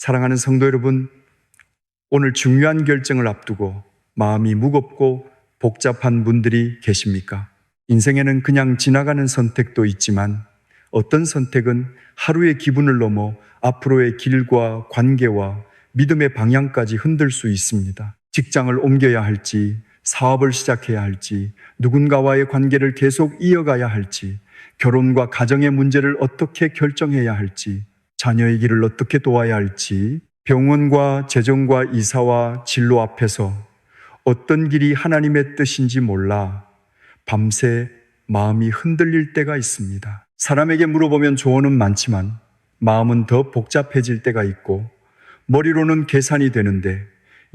사랑하는 성도 여러분, 오늘 중요한 결정을 앞두고 마음이 무겁고 복잡한 분들이 계십니까? 인생에는 그냥 지나가는 선택도 있지만 어떤 선택은 하루의 기분을 넘어 앞으로의 길과 관계와 믿음의 방향까지 흔들 수 있습니다. 직장을 옮겨야 할지, 사업을 시작해야 할지, 누군가와의 관계를 계속 이어가야 할지, 결혼과 가정의 문제를 어떻게 결정해야 할지, 자녀의 길을 어떻게 도와야 할지, 병원과 재정과 이사와 진로 앞에서 어떤 길이 하나님의 뜻인지 몰라 밤새 마음이 흔들릴 때가 있습니다. 사람에게 물어보면 조언은 많지만 마음은 더 복잡해질 때가 있고 머리로는 계산이 되는데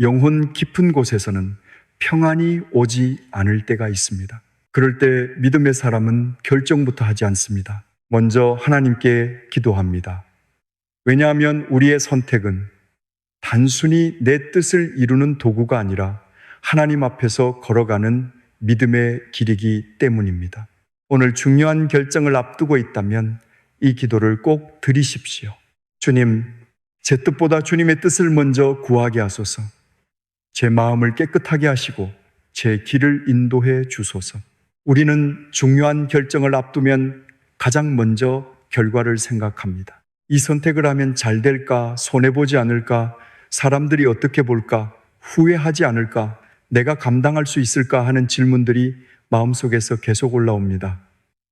영혼 깊은 곳에서는 평안이 오지 않을 때가 있습니다. 그럴 때 믿음의 사람은 결정부터 하지 않습니다. 먼저 하나님께 기도합니다. 왜냐하면 우리의 선택은 단순히 내 뜻을 이루는 도구가 아니라 하나님 앞에서 걸어가는 믿음의 길이기 때문입니다. 오늘 중요한 결정을 앞두고 있다면 이 기도를 꼭 드리십시오. 주님, 제 뜻보다 주님의 뜻을 먼저 구하게 하소서. 제 마음을 깨끗하게 하시고 제 길을 인도해 주소서. 우리는 중요한 결정을 앞두면 가장 먼저 결과를 생각합니다. 이 선택을 하면 잘 될까? 손해보지 않을까? 사람들이 어떻게 볼까? 후회하지 않을까? 내가 감당할 수 있을까? 하는 질문들이 마음속에서 계속 올라옵니다.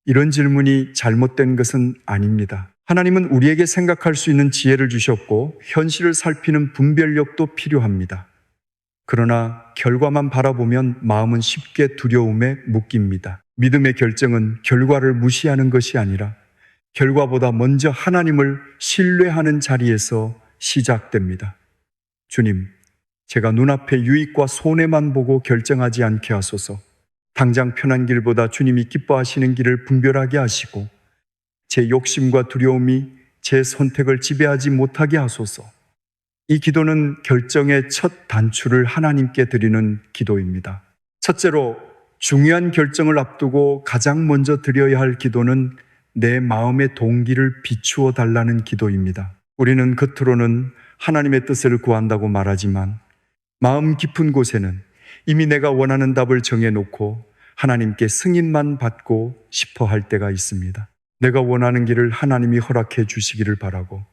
이런 질문이 잘못된 것은 아닙니다. 하나님은 우리에게 생각할 수 있는 지혜를 주셨고 현실을 살피는 분별력도 필요합니다. 그러나 결과만 바라보면 마음은 쉽게 두려움에 묶입니다. 믿음의 결정은 결과를 무시하는 것이 아니라 결과보다 먼저 하나님을 신뢰하는 자리에서 시작됩니다. 주님, 제가 눈앞의 유익과 손해만 보고 결정하지 않게 하소서. 당장 편한 길보다 주님이 기뻐하시는 길을 분별하게 하시고 제 욕심과 두려움이 제 선택을 지배하지 못하게 하소서. 이 기도는 결정의 첫 단추를 하나님께 드리는 기도입니다. 첫째로, 중요한 결정을 앞두고 가장 먼저 드려야 할 기도는 내 마음의 동기를 비추어 달라는 기도입니다. 우리는 겉으로는 하나님의 뜻을 구한다고 말하지만 마음 깊은 곳에는 이미 내가 원하는 답을 정해놓고 하나님께 승인만 받고 싶어 할 때가 있습니다. 내가 원하는 길을 하나님이 허락해 주시기를 바라고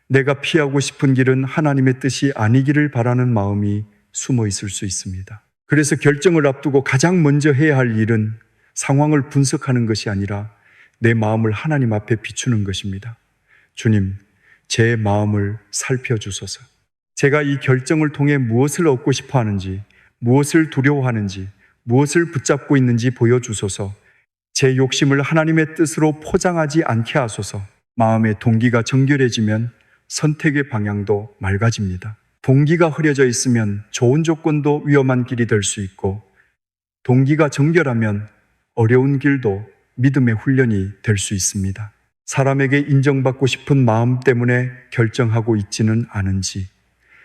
내가 피하고 싶은 길은 하나님의 뜻이 아니기를 바라는 마음이 숨어 있을 수 있습니다. 그래서 결정을 앞두고 가장 먼저 해야 할 일은 상황을 분석하는 것이 아니라 내 마음을 하나님 앞에 비추는 것입니다. 주님, 제 마음을 살펴주소서. 제가 이 결정을 통해 무엇을 얻고 싶어 하는지, 무엇을 두려워하는지, 무엇을 붙잡고 있는지 보여주소서. 제 욕심을 하나님의 뜻으로 포장하지 않게 하소서. 마음의 동기가 정결해지면 선택의 방향도 맑아집니다. 동기가 흐려져 있으면 좋은 조건도 위험한 길이 될 수 있고, 동기가 정결하면 어려운 길도 믿음의 훈련이 될 수 있습니다. 사람에게 인정받고 싶은 마음 때문에 결정하고 있지는 않은지,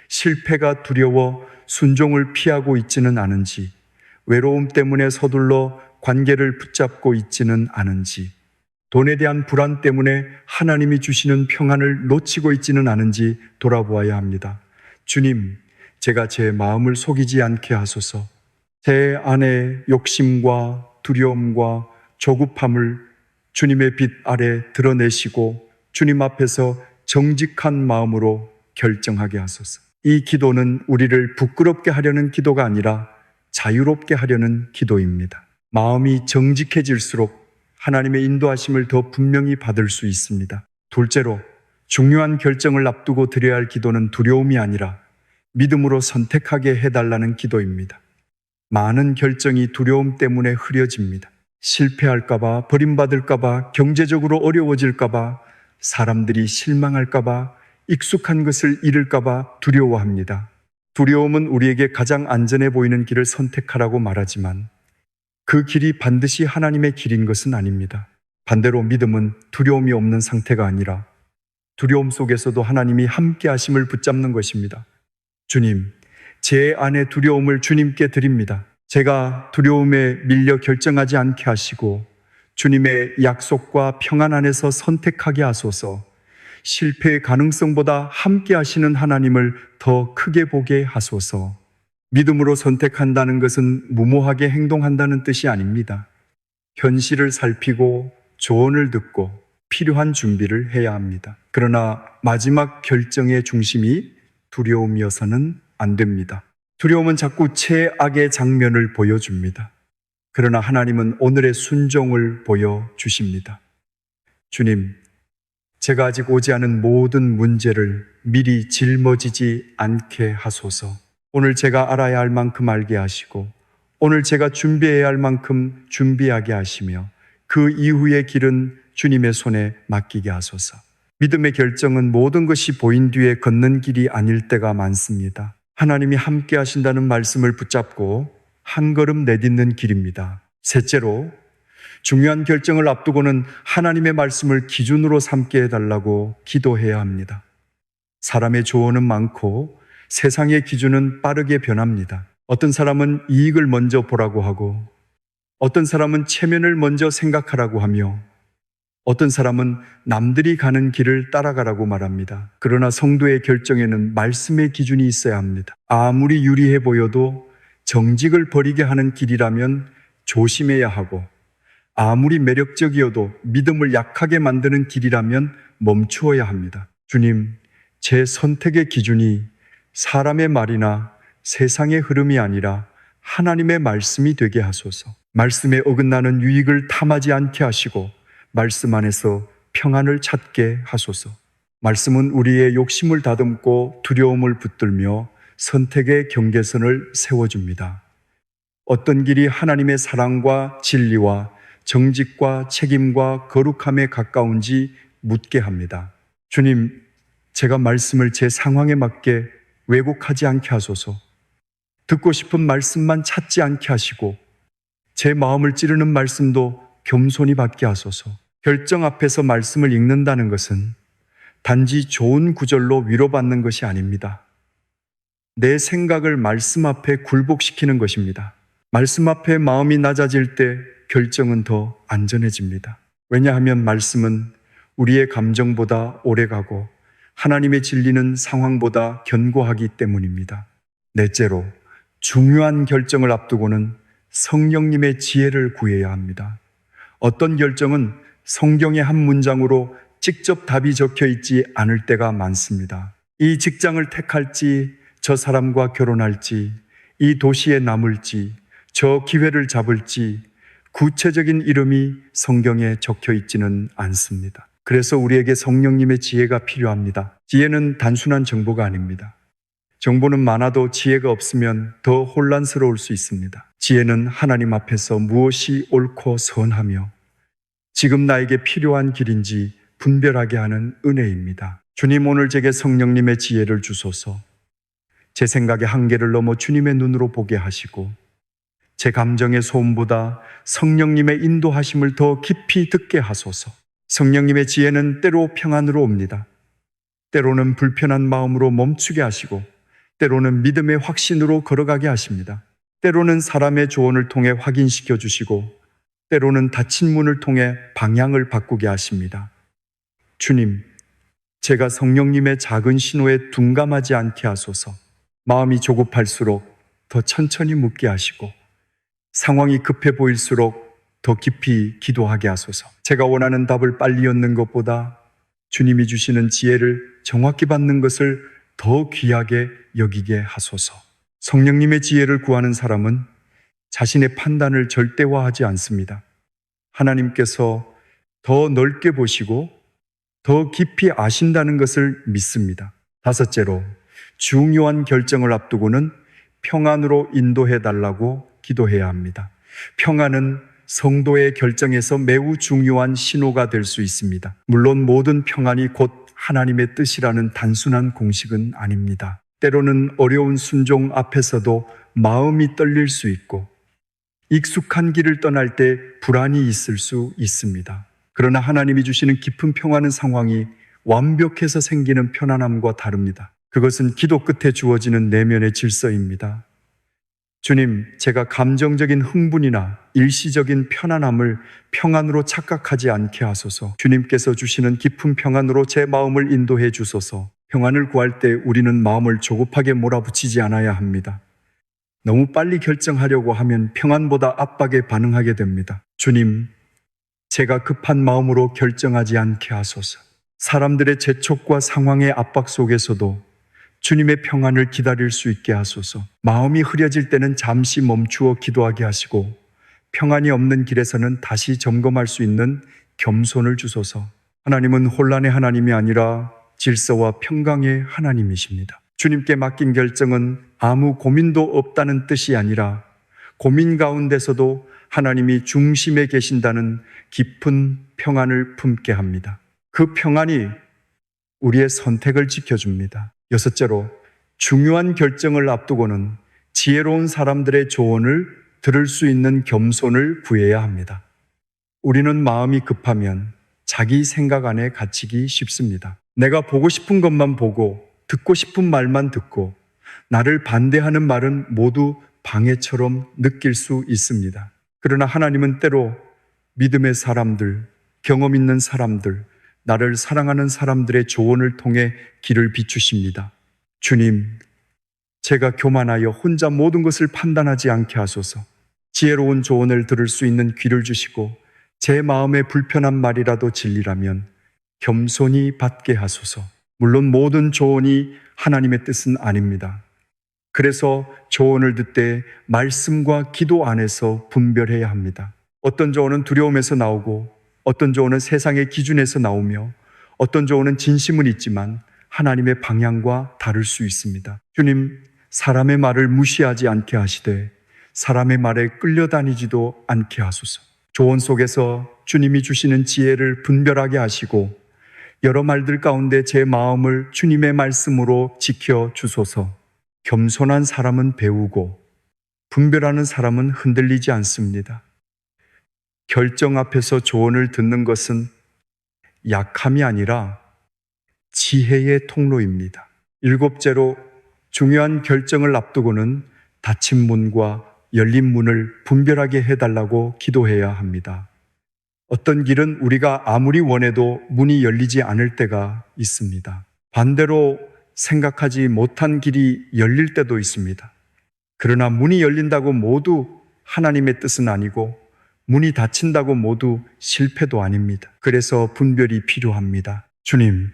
실패가 두려워 순종을 피하고 있지는 않은지, 외로움 때문에 서둘러 관계를 붙잡고 있지는 않은지, 돈에 대한 불안 때문에 하나님이 주시는 평안을 놓치고 있지는 않은지 돌아보아야 합니다. 주님, 제가 제 마음을 속이지 않게 하소서. 제 안에 욕심과 두려움과 조급함을 주님의 빛 아래 드러내시고 주님 앞에서 정직한 마음으로 결정하게 하소서. 이 기도는 우리를 부끄럽게 하려는 기도가 아니라 자유롭게 하려는 기도입니다. 마음이 정직해질수록 하나님의 인도하심을 더 분명히 받을 수 있습니다. 둘째로, 중요한 결정을 앞두고 드려야 할 기도는 두려움이 아니라 믿음으로 선택하게 해달라는 기도입니다. 많은 결정이 두려움 때문에 흐려집니다. 실패할까봐, 버림받을까봐, 경제적으로 어려워질까봐, 사람들이 실망할까봐, 익숙한 것을 잃을까봐 두려워합니다. 두려움은 우리에게 가장 안전해 보이는 길을 선택하라고 말하지만 그 길이 반드시 하나님의 길인 것은 아닙니다. 반대로 믿음은 두려움이 없는 상태가 아니라 두려움 속에서도 하나님이 함께 하심을 붙잡는 것입니다. 주님, 제 안의 두려움을 주님께 드립니다. 제가 두려움에 밀려 결정하지 않게 하시고 주님의 약속과 평안 안에서 선택하게 하소서. 실패의 가능성보다 함께 하시는 하나님을 더 크게 보게 하소서. 믿음으로 선택한다는 것은 무모하게 행동한다는 뜻이 아닙니다. 현실을 살피고 조언을 듣고 필요한 준비를 해야 합니다. 그러나 마지막 결정의 중심이 두려움이어서는 안 됩니다. 두려움은 자꾸 최악의 장면을 보여줍니다. 그러나 하나님은 오늘의 순종을 보여주십니다. 주님, 제가 아직 오지 않은 모든 문제를 미리 짊어지지 않게 하소서. 오늘 제가 알아야 할 만큼 알게 하시고, 오늘 제가 준비해야 할 만큼 준비하게 하시며, 그 이후의 길은 주님의 손에 맡기게 하소서. 믿음의 결정은 모든 것이 보인 뒤에 걷는 길이 아닐 때가 많습니다. 하나님이 함께 하신다는 말씀을 붙잡고 한 걸음 내딛는 길입니다. 셋째로, 중요한 결정을 앞두고는 하나님의 말씀을 기준으로 삼게 해달라고 기도해야 합니다. 사람의 조언은 많고 세상의 기준은 빠르게 변합니다. 어떤 사람은 이익을 먼저 보라고 하고, 어떤 사람은 체면을 먼저 생각하라고 하며, 어떤 사람은 남들이 가는 길을 따라가라고 말합니다. 그러나 성도의 결정에는 말씀의 기준이 있어야 합니다. 아무리 유리해 보여도 정직을 버리게 하는 길이라면 조심해야 하고, 아무리 매력적이어도 믿음을 약하게 만드는 길이라면 멈추어야 합니다. 주님, 제 선택의 기준이 사람의 말이나 세상의 흐름이 아니라 하나님의 말씀이 되게 하소서. 말씀에 어긋나는 유익을 탐하지 않게 하시고 말씀 안에서 평안을 찾게 하소서. 말씀은 우리의 욕심을 다듬고 두려움을 붙들며 선택의 경계선을 세워줍니다. 어떤 길이 하나님의 사랑과 진리와 정직과 책임과 거룩함에 가까운지 묻게 합니다. 주님, 제가 말씀을 제 상황에 맞게 왜곡하지 않게 하소서. 듣고 싶은 말씀만 찾지 않게 하시고 제 마음을 찌르는 말씀도 겸손히 받게 하소서. 결정 앞에서 말씀을 읽는다는 것은 단지 좋은 구절로 위로받는 것이 아닙니다. 내 생각을 말씀 앞에 굴복시키는 것입니다. 말씀 앞에 마음이 낮아질 때 결정은 더 안전해집니다. 왜냐하면 말씀은 우리의 감정보다 오래가고 하나님의 진리는 상황보다 견고하기 때문입니다. 넷째로, 중요한 결정을 앞두고는 성령님의 지혜를 구해야 합니다. 어떤 결정은 성경의 한 문장으로 직접 답이 적혀 있지 않을 때가 많습니다. 이 직장을 택할지, 저 사람과 결혼할지, 이 도시에 남을지, 저 기회를 잡을지 구체적인 이름이 성경에 적혀 있지는 않습니다. 그래서 우리에게 성령님의 지혜가 필요합니다. 지혜는 단순한 정보가 아닙니다. 정보는 많아도 지혜가 없으면 더 혼란스러울 수 있습니다. 지혜는 하나님 앞에서 무엇이 옳고 선하며 지금 나에게 필요한 길인지 분별하게 하는 은혜입니다. 주님, 오늘 제게 성령님의 지혜를 주소서. 제 생각의 한계를 넘어 주님의 눈으로 보게 하시고 제 감정의 소음보다 성령님의 인도하심을 더 깊이 듣게 하소서. 성령님의 지혜는 때로 평안으로 옵니다. 때로는 불편한 마음으로 멈추게 하시고 때로는 믿음의 확신으로 걸어가게 하십니다. 때로는 사람의 조언을 통해 확인시켜 주시고 때로는 닫힌 문을 통해 방향을 바꾸게 하십니다. 주님, 제가 성령님의 작은 신호에 둔감하지 않게 하소서. 마음이 조급할수록 더 천천히 묻게 하시고 상황이 급해 보일수록 더 깊이 기도하게 하소서. 제가 원하는 답을 빨리 얻는 것보다 주님이 주시는 지혜를 정확히 받는 것을 더 귀하게 여기게 하소서. 성령님의 지혜를 구하는 사람은 자신의 판단을 절대화하지 않습니다. 하나님께서 더 넓게 보시고 더 깊이 아신다는 것을 믿습니다. 다섯째로, 중요한 결정을 앞두고는 평안으로 인도해 달라고 기도해야 합니다. 평안은 성도의 결정에서 매우 중요한 신호가 될 수 있습니다. 물론 모든 평안이 곧 하나님의 뜻이라는 단순한 공식은 아닙니다. 때로는 어려운 순종 앞에서도 마음이 떨릴 수 있고 익숙한 길을 떠날 때 불안이 있을 수 있습니다. 그러나 하나님이 주시는 깊은 평안은 상황이 완벽해서 생기는 편안함과 다릅니다. 그것은 기도 끝에 주어지는 내면의 질서입니다. 주님, 제가 감정적인 흥분이나 일시적인 편안함을 평안으로 착각하지 않게 하소서. 주님께서 주시는 깊은 평안으로 제 마음을 인도해 주소서. 평안을 구할 때 우리는 마음을 조급하게 몰아붙이지 않아야 합니다. 너무 빨리 결정하려고 하면 평안보다 압박에 반응하게 됩니다. 주님, 제가 급한 마음으로 결정하지 않게 하소서. 사람들의 재촉과 상황의 압박 속에서도 주님의 평안을 기다릴 수 있게 하소서. 마음이 흐려질 때는 잠시 멈추어 기도하게 하시고, 평안이 없는 길에서는 다시 점검할 수 있는 겸손을 주소서. 하나님은 혼란의 하나님이 아니라 질서와 평강의 하나님이십니다. 주님께 맡긴 결정은 아무 고민도 없다는 뜻이 아니라 고민 가운데서도 하나님이 중심에 계신다는 깊은 평안을 품게 합니다. 그 평안이 우리의 선택을 지켜줍니다. 여섯째로, 중요한 결정을 앞두고는 지혜로운 사람들의 조언을 들을 수 있는 겸손을 구해야 합니다. 우리는 마음이 급하면 자기 생각 안에 갇히기 쉽습니다. 내가 보고 싶은 것만 보고 듣고 싶은 말만 듣고 나를 반대하는 말은 모두 방해처럼 느낄 수 있습니다. 그러나 하나님은 때로 믿음의 사람들, 경험 있는 사람들, 나를 사랑하는 사람들의 조언을 통해 길을 비추십니다. 주님, 제가 교만하여 혼자 모든 것을 판단하지 않게 하소서. 지혜로운 조언을 들을 수 있는 귀를 주시고 제 마음에 불편한 말이라도 진리라면 겸손히 받게 하소서. 물론 모든 조언이 하나님의 뜻은 아닙니다. 그래서 조언을 듣되 말씀과 기도 안에서 분별해야 합니다. 어떤 조언은 두려움에서 나오고 어떤 조언은 세상의 기준에서 나오며 어떤 조언은 진심은 있지만 하나님의 방향과 다를 수 있습니다. 주님, 사람의 말을 무시하지 않게 하시되 사람의 말에 끌려다니지도 않게 하소서. 조언 속에서 주님이 주시는 지혜를 분별하게 하시고 여러 말들 가운데 제 마음을 주님의 말씀으로 지켜 주소서. 겸손한 사람은 배우고 분별하는 사람은 흔들리지 않습니다. 결정 앞에서 조언을 듣는 것은 약함이 아니라 지혜의 통로입니다. 일곱째로, 중요한 결정을 앞두고는 닫힌 문과 열린 문을 분별하게 해달라고 기도해야 합니다. 어떤 길은 우리가 아무리 원해도 문이 열리지 않을 때가 있습니다. 반대로 생각하지 못한 길이 열릴 때도 있습니다. 그러나 문이 열린다고 모두 하나님의 뜻은 아니고 문이 닫힌다고 모두 실패도 아닙니다. 그래서 분별이 필요합니다. 주님,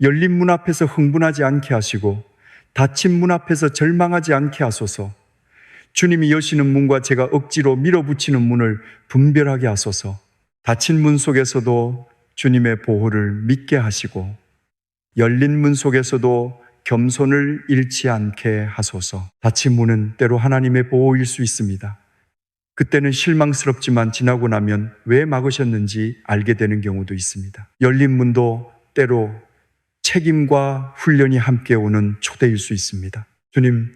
열린 문 앞에서 흥분하지 않게 하시고 닫힌 문 앞에서 절망하지 않게 하소서. 주님이 여시는 문과 제가 억지로 밀어붙이는 문을 분별하게 하소서. 닫힌 문 속에서도 주님의 보호를 믿게 하시고 열린 문 속에서도 겸손을 잃지 않게 하소서. 닫힌 문은 때로 하나님의 보호일 수 있습니다. 그때는 실망스럽지만 지나고 나면 왜 막으셨는지 알게 되는 경우도 있습니다. 열린 문도 때로 책임과 훈련이 함께 오는 초대일 수 있습니다. 주님,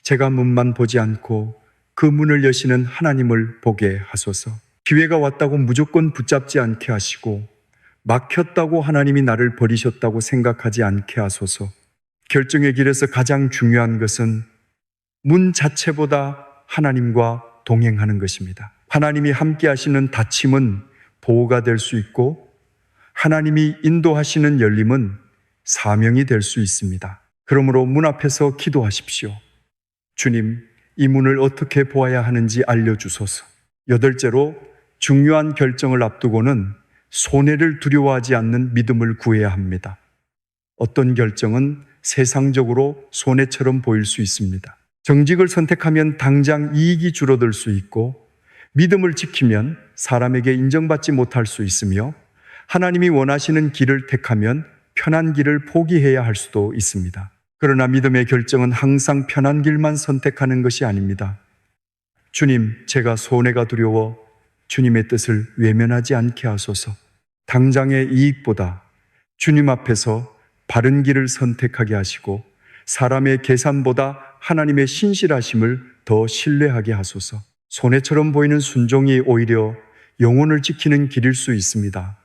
제가 문만 보지 않고 그 문을 여시는 하나님을 보게 하소서. 기회가 왔다고 무조건 붙잡지 않게 하시고 막혔다고 하나님이 나를 버리셨다고 생각하지 않게 하소서. 결정의 길에서 가장 중요한 것은 문 자체보다 하나님과 동행하는 것입니다. 하나님이 함께 하시는 닫힘은 보호가 될 수 있고 하나님이 인도하시는 열림은 사명이 될 수 있습니다. 그러므로 문 앞에서 기도하십시오. 주님, 이 문을 어떻게 보아야 하는지 알려주소서. 여덟째로, 중요한 결정을 앞두고는 손해를 두려워하지 않는 믿음을 구해야 합니다. 어떤 결정은 세상적으로 손해처럼 보일 수 있습니다. 정직을 선택하면 당장 이익이 줄어들 수 있고 믿음을 지키면 사람에게 인정받지 못할 수 있으며 하나님이 원하시는 길을 택하면 편한 길을 포기해야 할 수도 있습니다. 그러나 믿음의 결정은 항상 편한 길만 선택하는 것이 아닙니다. 주님, 제가 손해가 두려워 주님의 뜻을 외면하지 않게 하소서. 당장의 이익보다 주님 앞에서 바른 길을 선택하게 하시고 사람의 계산보다 하나님의 신실하심을 더 신뢰하게 하소서. 손해처럼 보이는 순종이 오히려 영혼을 지키는 길일 수 있습니다.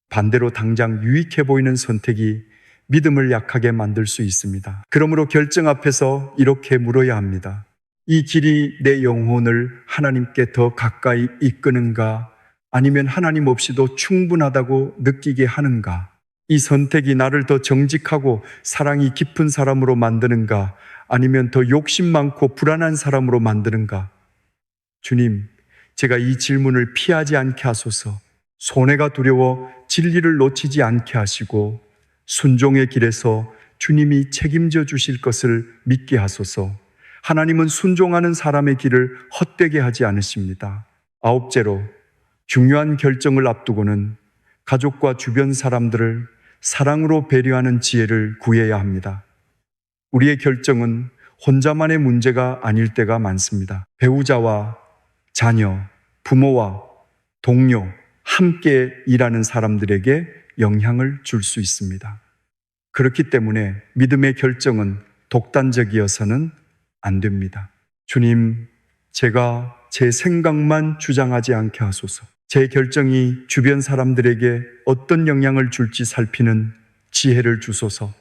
반대로 당장 유익해 보이는 선택이 믿음을 약하게 만들 수 있습니다. 그러므로 결정 앞에서 이렇게 물어야 합니다. 이 길이 내 영혼을 하나님께 더 가까이 이끄는가, 아니면 하나님 없이도 충분하다고 느끼게 하는가? 이 선택이 나를 더 정직하고 사랑이 깊은 사람으로 만드는가, 아니면 더 욕심 많고 불안한 사람으로 만드는가? 주님, 제가 이 질문을 피하지 않게 하소서. 손해가 두려워 진리를 놓치지 않게 하시고 순종의 길에서 주님이 책임져 주실 것을 믿게 하소서. 하나님은 순종하는 사람의 길을 헛되게 하지 않으십니다. 아홉째로, 중요한 결정을 앞두고는 가족과 주변 사람들을 사랑으로 배려하는 지혜를 구해야 합니다. 우리의 결정은 혼자만의 문제가 아닐 때가 많습니다. 배우자와 자녀, 부모와 동료, 함께 일하는 사람들에게 영향을 줄 수 있습니다. 그렇기 때문에 믿음의 결정은 독단적이어서는 안 됩니다. 주님, 제가 제 생각만 주장하지 않게 하소서. 제 결정이 주변 사람들에게 어떤 영향을 줄지 살피는 지혜를 주소서.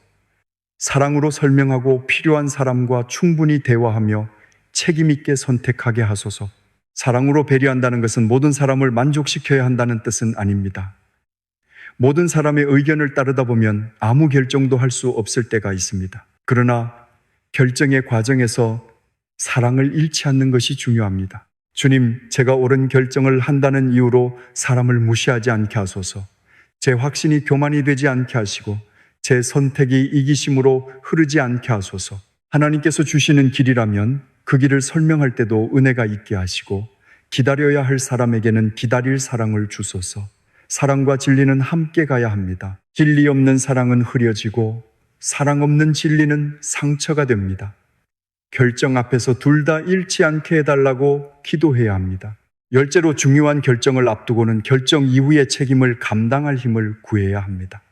사랑으로 설명하고 필요한 사람과 충분히 대화하며 책임 있게 선택하게 하소서. 사랑으로 배려한다는 것은 모든 사람을 만족시켜야 한다는 뜻은 아닙니다. 모든 사람의 의견을 따르다 보면 아무 결정도 할 수 없을 때가 있습니다. 그러나 결정의 과정에서 사랑을 잃지 않는 것이 중요합니다. 주님, 제가 옳은 결정을 한다는 이유로 사람을 무시하지 않게 하소서. 제 확신이 교만이 되지 않게 하시고 제 선택이 이기심으로 흐르지 않게 하소서. 하나님께서 주시는 길이라면 그 길을 설명할 때도 은혜가 있게 하시고 기다려야 할 사람에게는 기다릴 사랑을 주소서. 사랑과 진리는 함께 가야 합니다. 진리 없는 사랑은 흐려지고 사랑 없는 진리는 상처가 됩니다. 결정 앞에서 둘 다 잃지 않게 해달라고 기도해야 합니다. 열째로, 중요한 결정을 앞두고는 결정 이후의 책임을 감당할 힘을 구해야 합니다.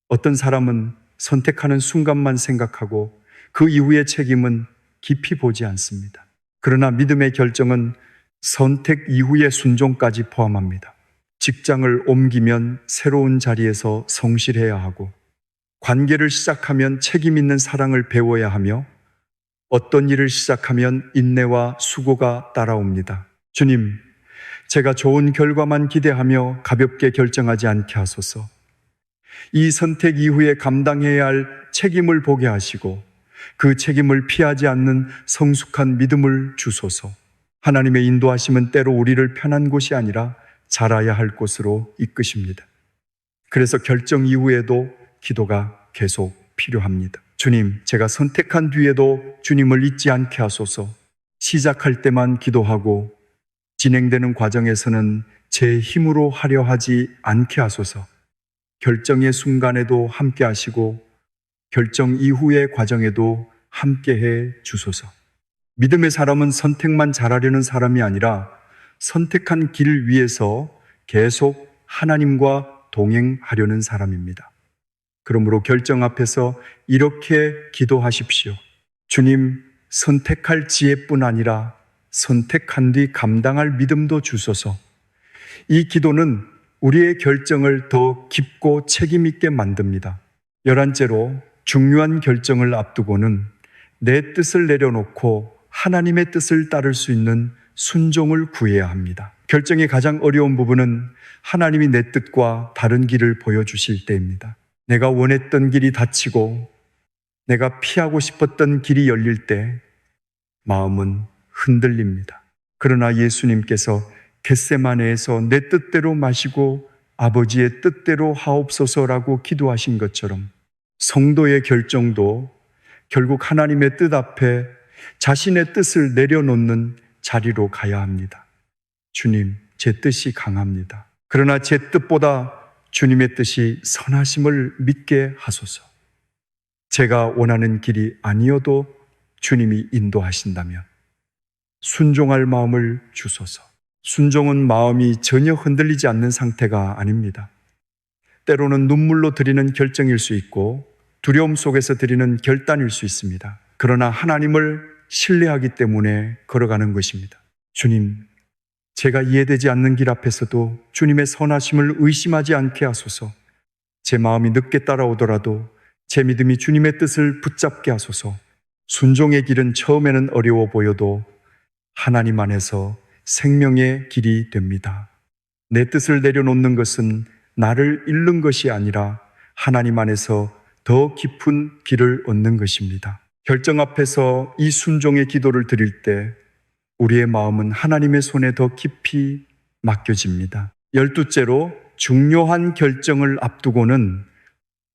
어떤 사람은 선택하는 순간만 생각하고 그 이후의 책임은 깊이 보지 않습니다. 그러나 믿음의 결정은 선택 이후의 순종까지 포함합니다. 직장을 옮기면 새로운 자리에서 성실해야 하고, 관계를 시작하면 책임 있는 사랑을 배워야 하며, 어떤 일을 시작하면 인내와 수고가 따라옵니다. 주님, 제가 좋은 결과만 기대하며 가볍게 결정하지 않게 하소서. 이 선택 이후에 감당해야 할 책임을 보게 하시고 그 책임을 피하지 않는 성숙한 믿음을 주소서. 하나님의 인도하심은 때로 우리를 편한 곳이 아니라 자라야 할 곳으로 이끄십니다. 그래서 결정 이후에도 기도가 계속 필요합니다. 주님, 제가 선택한 뒤에도 주님을 잊지 않게 하소서. 시작할 때만 기도하고 진행되는 과정에서는 제 힘으로 하려 하지 않게 하소서. 결정의 순간에도 함께 하시고 결정 이후의 과정에도 함께 해 주소서. 믿음의 사람은 선택만 잘하려는 사람이 아니라 선택한 길 위에서 계속 하나님과 동행하려는 사람입니다. 그러므로 결정 앞에서 이렇게 기도하십시오. 주님, 선택할 지혜뿐 아니라 선택한 뒤 감당할 믿음도 주소서. 이 기도는 우리의 결정을 더 깊고 책임 있게 만듭니다. 11째로, 중요한 결정을 앞두고는 내 뜻을 내려놓고 하나님의 뜻을 따를 수 있는 순종을 구해야 합니다. 결정의 가장 어려운 부분은 하나님이 내 뜻과 다른 길을 보여주실 때입니다. 내가 원했던 길이 닫히고 내가 피하고 싶었던 길이 열릴 때 마음은 흔들립니다. 그러나 예수님께서 겟세마네에서 내 뜻대로 마시고 아버지의 뜻대로 하옵소서라고 기도하신 것처럼 성도의 결정도 결국 하나님의 뜻 앞에 자신의 뜻을 내려놓는 자리로 가야 합니다. 주님, 제 뜻이 강합니다. 그러나 제 뜻보다 주님의 뜻이 선하심을 믿게 하소서. 제가 원하는 길이 아니어도 주님이 인도하신다면 순종할 마음을 주소서. 순종은 마음이 전혀 흔들리지 않는 상태가 아닙니다. 때로는 눈물로 드리는 결정일 수 있고 두려움 속에서 드리는 결단일 수 있습니다. 그러나 하나님을 신뢰하기 때문에 걸어가는 것입니다. 주님, 제가 이해되지 않는 길 앞에서도 주님의 선하심을 의심하지 않게 하소서. 제 마음이 늦게 따라오더라도 제 믿음이 주님의 뜻을 붙잡게 하소서. 순종의 길은 처음에는 어려워 보여도 하나님 안에서 생명의 길이 됩니다. 내 뜻을 내려놓는 것은 나를 잃는 것이 아니라 하나님 안에서 더 깊은 길을 얻는 것입니다. 결정 앞에서 이 순종의 기도를 드릴 때 우리의 마음은 하나님의 손에 더 깊이 맡겨집니다. 12째로 중요한 결정을 앞두고는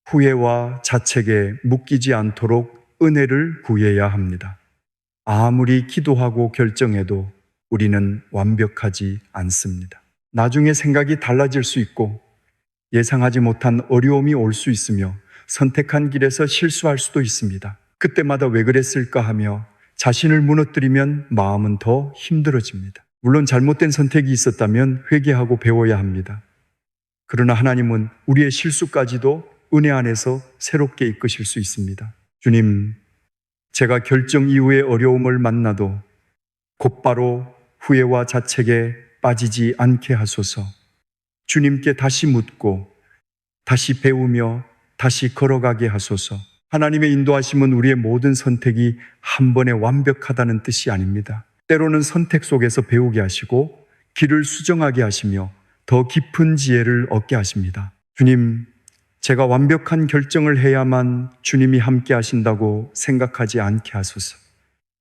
후회와 자책에 묶이지 않도록 은혜를 구해야 합니다. 아무리 기도하고 결정해도 우리는 완벽하지 않습니다. 나중에 생각이 달라질 수 있고 예상하지 못한 어려움이 올 수 있으며 선택한 길에서 실수할 수도 있습니다. 그때마다 왜 그랬을까 하며 자신을 무너뜨리면 마음은 더 힘들어집니다. 물론 잘못된 선택이 있었다면 회개하고 배워야 합니다. 그러나 하나님은 우리의 실수까지도 은혜 안에서 새롭게 이끄실 수 있습니다. 주님, 제가 결정 이후의 어려움을 만나도 곧바로 후회와 자책에 빠지지 않게 하소서. 주님께 다시 묻고 다시 배우며 다시 걸어가게 하소서. 하나님의 인도하심은 우리의 모든 선택이 한 번에 완벽하다는 뜻이 아닙니다. 때로는 선택 속에서 배우게 하시고 길을 수정하게 하시며 더 깊은 지혜를 얻게 하십니다. 주님, 제가 완벽한 결정을 해야만 주님이 함께 하신다고 생각하지 않게 하소서.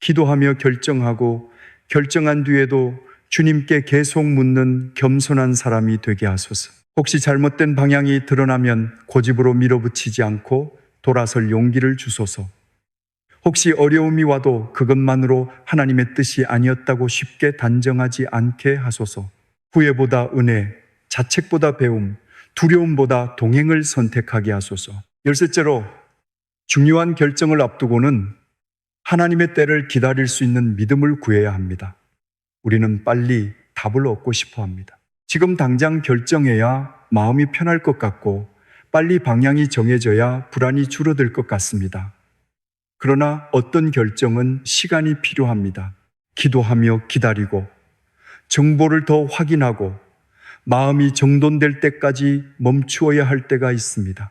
기도하며 결정하고 결정한 뒤에도 주님께 계속 묻는 겸손한 사람이 되게 하소서. 혹시 잘못된 방향이 드러나면 고집으로 밀어붙이지 않고 돌아설 용기를 주소서. 혹시 어려움이 와도 그것만으로 하나님의 뜻이 아니었다고 쉽게 단정하지 않게 하소서. 후회보다 은혜, 자책보다 배움, 두려움보다 동행을 선택하게 하소서. 13째로 중요한 결정을 앞두고는 하나님의 때를 기다릴 수 있는 믿음을 구해야 합니다. 우리는 빨리 답을 얻고 싶어 합니다. 지금 당장 결정해야 마음이 편할 것 같고 빨리 방향이 정해져야 불안이 줄어들 것 같습니다. 그러나 어떤 결정은 시간이 필요합니다. 기도하며 기다리고 정보를 더 확인하고 마음이 정돈될 때까지 멈추어야 할 때가 있습니다.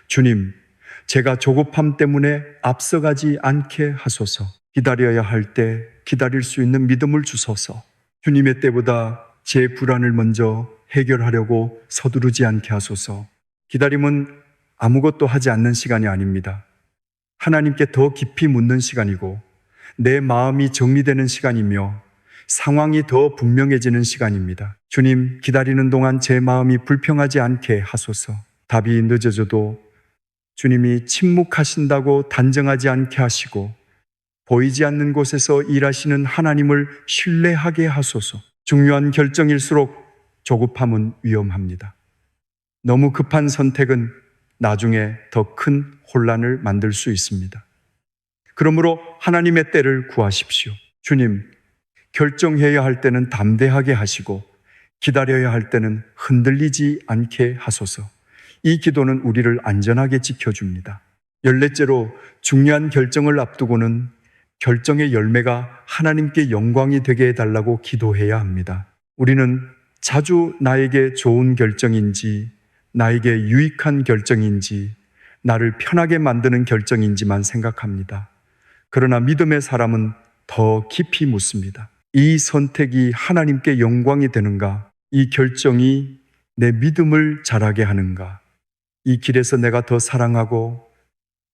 주님, 제가 조급함 때문에 앞서가지 않게 하소서. 기다려야 할 때 기다릴 수 있는 믿음을 주소서. 주님의 때보다 제 불안을 먼저 해결하려고 서두르지 않게 하소서. 기다림은 아무것도 하지 않는 시간이 아닙니다. 하나님께 더 깊이 묻는 시간이고 내 마음이 정리되는 시간이며 상황이 더 분명해지는 시간입니다. 주님, 기다리는 동안 제 마음이 불평하지 않게 하소서. 답이 늦어져도 주님이 침묵하신다고 단정하지 않게 하시고 보이지 않는 곳에서 일하시는 하나님을 신뢰하게 하소서. 중요한 결정일수록 조급함은 위험합니다. 너무 급한 선택은 나중에 더 큰 혼란을 만들 수 있습니다. 그러므로 하나님의 때를 구하십시오. 주님, 결정해야 할 때는 담대하게 하시고 기다려야 할 때는 흔들리지 않게 하소서. 이 기도는 우리를 안전하게 지켜줍니다. 14째로 중요한 결정을 앞두고는 결정의 열매가 하나님께 영광이 되게 해달라고 기도해야 합니다. 우리는 자주 나에게 좋은 결정인지, 나에게 유익한 결정인지, 나를 편하게 만드는 결정인지만 생각합니다. 그러나 믿음의 사람은 더 깊이 묻습니다. 이 선택이 하나님께 영광이 되는가? 이 결정이 내 믿음을 자라게 하는가? 이 길에서 내가 더 사랑하고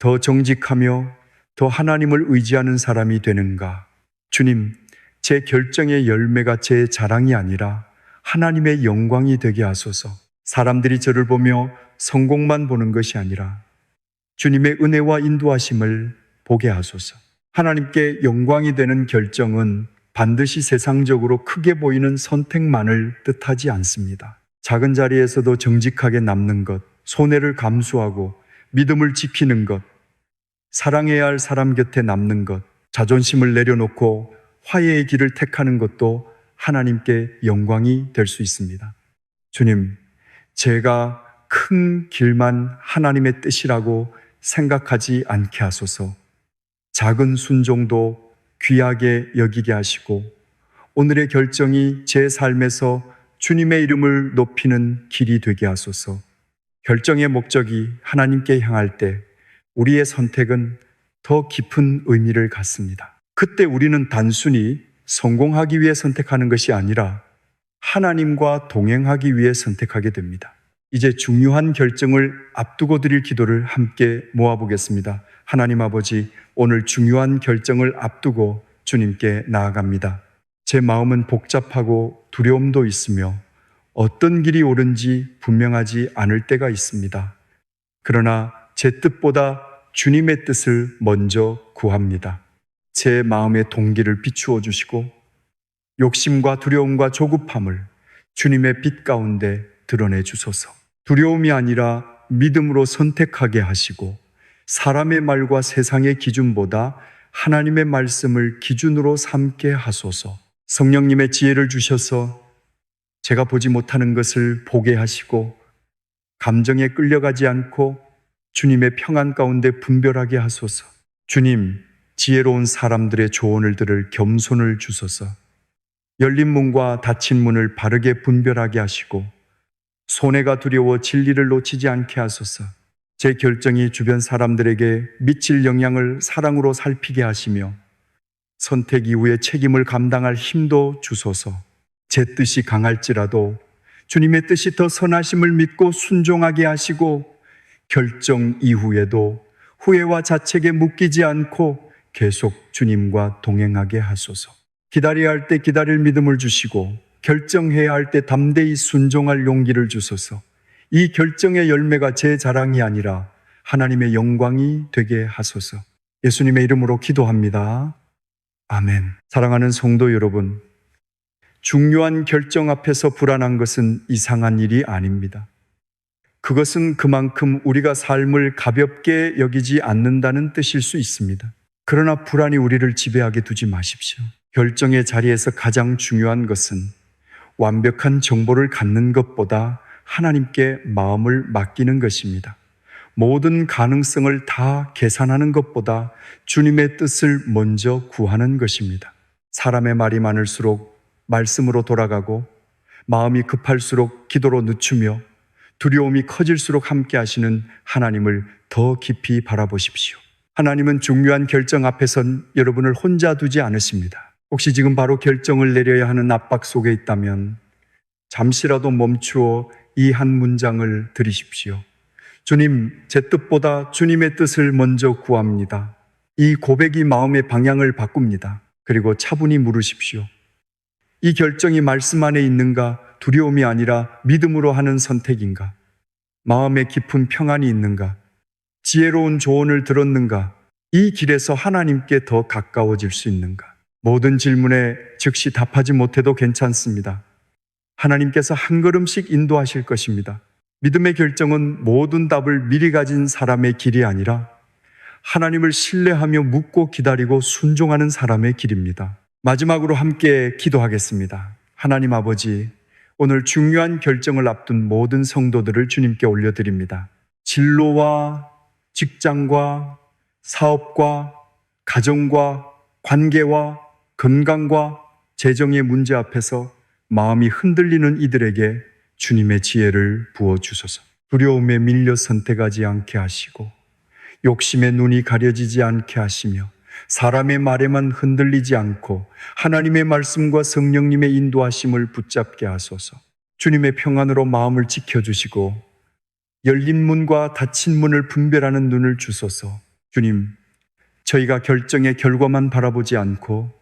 더 정직하며 더 하나님을 의지하는 사람이 되는가? 주님, 제 결정의 열매가 제 자랑이 아니라 하나님의 영광이 되게 하소서. 사람들이 저를 보며 성공만 보는 것이 아니라 주님의 은혜와 인도하심을 보게 하소서. 하나님께 영광이 되는 결정은 반드시 세상적으로 크게 보이는 선택만을 뜻하지 않습니다. 작은 자리에서도 정직하게 남는 것, 손해를 감수하고 믿음을 지키는 것, 사랑해야 할 사람 곁에 남는 것, 자존심을 내려놓고 화해의 길을 택하는 것도 하나님께 영광이 될 수 있습니다. 주님, 제가 큰 길만 하나님의 뜻이라고 생각하지 않게 하소서. 작은 순종도 귀하게 여기게 하시고 오늘의 결정이 제 삶에서 주님의 이름을 높이는 길이 되게 하소서. 결정의 목적이 하나님께 향할 때 우리의 선택은 더 깊은 의미를 갖습니다. 그때 우리는 단순히 성공하기 위해 선택하는 것이 아니라 하나님과 동행하기 위해 선택하게 됩니다. 이제 중요한 결정을 앞두고 드릴 기도를 함께 모아보겠습니다. 하나님 아버지, 오늘 중요한 결정을 앞두고 주님께 나아갑니다. 제 마음은 복잡하고 두려움도 있으며 어떤 길이 옳은지 분명하지 않을 때가 있습니다. 그러나 제 뜻보다 주님의 뜻을 먼저 구합니다. 제 마음의 동기를 비추어 주시고 욕심과 두려움과 조급함을 주님의 빛 가운데 드러내 주소서. 두려움이 아니라 믿음으로 선택하게 하시고 사람의 말과 세상의 기준보다 하나님의 말씀을 기준으로 삼게 하소서. 성령님의 지혜를 주셔서 제가 보지 못하는 것을 보게 하시고 감정에 끌려가지 않고 주님의 평안 가운데 분별하게 하소서. 주님, 지혜로운 사람들의 조언을 들을 겸손을 주소서. 열린 문과 닫힌 문을 바르게 분별하게 하시고 손해가 두려워 진리를 놓치지 않게 하소서. 제 결정이 주변 사람들에게 미칠 영향을 사랑으로 살피게 하시며 선택 이후에 책임을 감당할 힘도 주소서. 제 뜻이 강할지라도 주님의 뜻이 더 선하심을 믿고 순종하게 하시고 결정 이후에도 후회와 자책에 묶이지 않고 계속 주님과 동행하게 하소서. 기다려야 할 때 기다릴 믿음을 주시고 결정해야 할 때 담대히 순종할 용기를 주소서. 이 결정의 열매가 제 자랑이 아니라 하나님의 영광이 되게 하소서. 예수님의 이름으로 기도합니다. 아멘. 사랑하는 성도 여러분, 중요한 결정 앞에서 불안한 것은 이상한 일이 아닙니다. 그것은 그만큼 우리가 삶을 가볍게 여기지 않는다는 뜻일 수 있습니다. 그러나 불안이 우리를 지배하게 두지 마십시오. 결정의 자리에서 가장 중요한 것은 완벽한 정보를 갖는 것보다 하나님께 마음을 맡기는 것입니다. 모든 가능성을 다 계산하는 것보다 주님의 뜻을 먼저 구하는 것입니다. 사람의 말이 많을수록 말씀으로 돌아가고 마음이 급할수록 기도로 늦추며 두려움이 커질수록 함께 하시는 하나님을 더 깊이 바라보십시오. 하나님은 중요한 결정 앞에선 여러분을 혼자 두지 않으십니다. 혹시 지금 바로 결정을 내려야 하는 압박 속에 있다면 잠시라도 멈추어 이 한 문장을 들으십시오. 주님, 제 뜻보다 주님의 뜻을 먼저 구합니다. 이 고백이 마음의 방향을 바꿉니다. 그리고 차분히 물으십시오. 이 결정이 말씀 안에 있는가? 두려움이 아니라 믿음으로 하는 선택인가? 마음에 깊은 평안이 있는가? 지혜로운 조언을 들었는가? 이 길에서 하나님께 더 가까워질 수 있는가? 모든 질문에 즉시 답하지 못해도 괜찮습니다. 하나님께서 한 걸음씩 인도하실 것입니다. 믿음의 결정은 모든 답을 미리 가진 사람의 길이 아니라 하나님을 신뢰하며 묻고 기다리고 순종하는 사람의 길입니다. 마지막으로 함께 기도하겠습니다. 하나님 아버지, 오늘 중요한 결정을 앞둔 모든 성도들을 주님께 올려드립니다. 진로와 직장과 사업과 가정과 관계와 건강과 재정의 문제 앞에서 마음이 흔들리는 이들에게 주님의 지혜를 부어주소서. 두려움에 밀려 선택하지 않게 하시고 욕심에 눈이 가려지지 않게 하시며 사람의 말에만 흔들리지 않고 하나님의 말씀과 성령님의 인도하심을 붙잡게 하소서. 주님의 평안으로 마음을 지켜주시고 열린 문과 닫힌 문을 분별하는 눈을 주소서. 주님, 저희가 결정의 결과만 바라보지 않고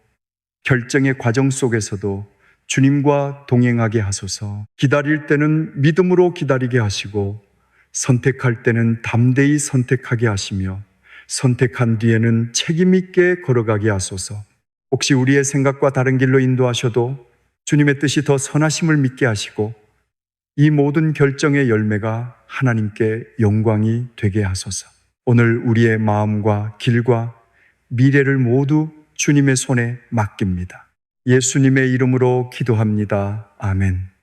결정의 과정 속에서도 주님과 동행하게 하소서. 기다릴 때는 믿음으로 기다리게 하시고 선택할 때는 담대히 선택하게 하시며 선택한 뒤에는 책임 있게 걸어가게 하소서. 혹시 우리의 생각과 다른 길로 인도하셔도 주님의 뜻이 더 선하심을 믿게 하시고 이 모든 결정의 열매가 하나님께 영광이 되게 하소서. 오늘 우리의 마음과 길과 미래를 모두 주님의 손에 맡깁니다. 예수님의 이름으로 기도합니다. 아멘.